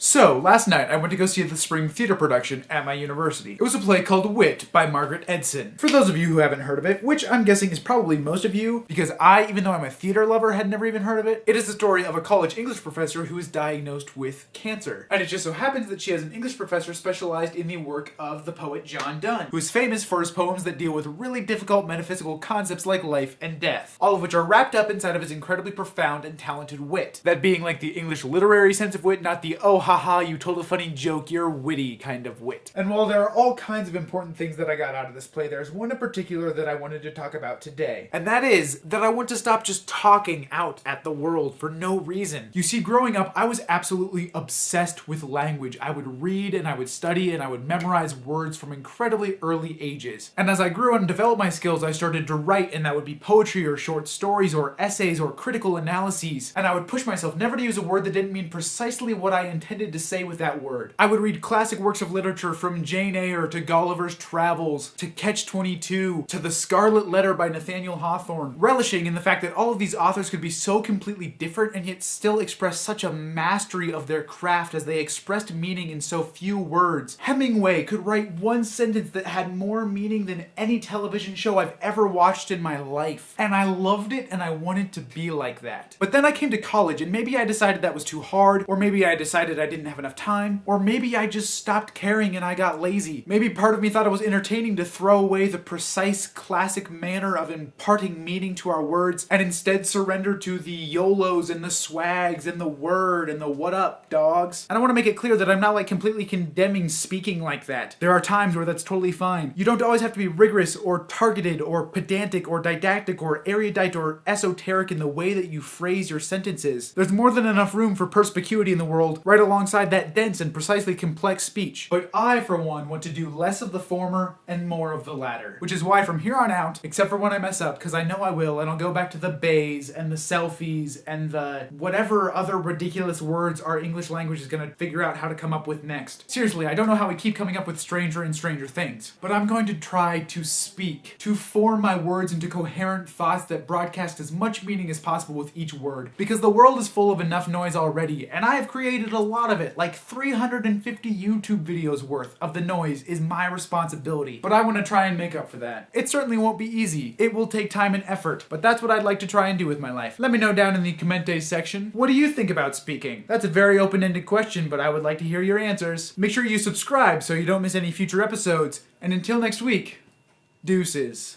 So, last night I went to go see the spring theater production at my university. It was a play called Wit by Margaret Edson. For those of you who haven't heard of it, which I'm guessing is probably most of you, because I, even though I'm a theater lover, had never even heard of it, it is the story of a college English professor who is diagnosed with cancer. And it just so happens that she has an English professor specialized in the work of the poet John Donne, who is famous for his poems that deal with really difficult metaphysical concepts like life and death, all of which are wrapped up inside of his incredibly profound and talented wit. That being like the English literary sense of wit, not the oh haha you told a funny joke, you're witty kind of wit. And while there are all kinds of important things that I got out of this play, there's one in particular that I wanted to talk about today. And that is that I want to stop just talking out at the world for no reason. You see, growing up, I was absolutely obsessed with language. I would read and I would study and I would memorize words from incredibly early ages. And as I grew and developed my skills, I started to write, and that would be poetry or short stories or essays or critical analyses. And I would push myself never to use a word that didn't mean precisely what I intended to say with that word. I would read classic works of literature from Jane Eyre to Gulliver's Travels to Catch-22 to The Scarlet Letter by Nathaniel Hawthorne, relishing in the fact that all of these authors could be so completely different and yet still express such a mastery of their craft as they expressed meaning in so few words. Hemingway could write one sentence that had more meaning than any television show I've ever watched in my life. And I loved it and I wanted to be like that. But then I came to college and maybe I decided that was too hard, or maybe I decided I didn't have enough time, or maybe I just stopped caring and I got lazy. Maybe part of me thought it was entertaining to throw away the precise classic manner of imparting meaning to our words and instead surrender to the YOLOs and the swags and the word and the what up dogs. And I want to make it clear that I'm not like completely condemning speaking like that. There are times where that's totally fine. You don't always have to be rigorous or targeted or pedantic or didactic or erudite or esoteric in the way that you phrase your sentences. There's more than enough room for perspicuity in the world right alongside that dense and precisely complex speech. But I, for one, want to do less of the former and more of the latter. Which is why from here on out, except for when I mess up, because I know I will, and I'll go back to the bays and the selfies and the whatever other ridiculous words our English language is going to figure out how to come up with next. Seriously, I don't know how we keep coming up with stranger and stranger things, but I'm going to try to speak, to form my words into coherent thoughts that broadcast as much meaning as possible with each word, because the world is full of enough noise already, and I have created a lot of it, like 350 YouTube videos worth of the noise is my responsibility, but I want to try and make up for that. It certainly won't be easy. It will take time and effort, but that's what I'd like to try and do with my life. Let me know down in the commentaries section. What do you think about speaking? That's a very open-ended question, but I would like to hear your answers. Make sure you subscribe so you don't miss any future episodes, and until next week, deuces.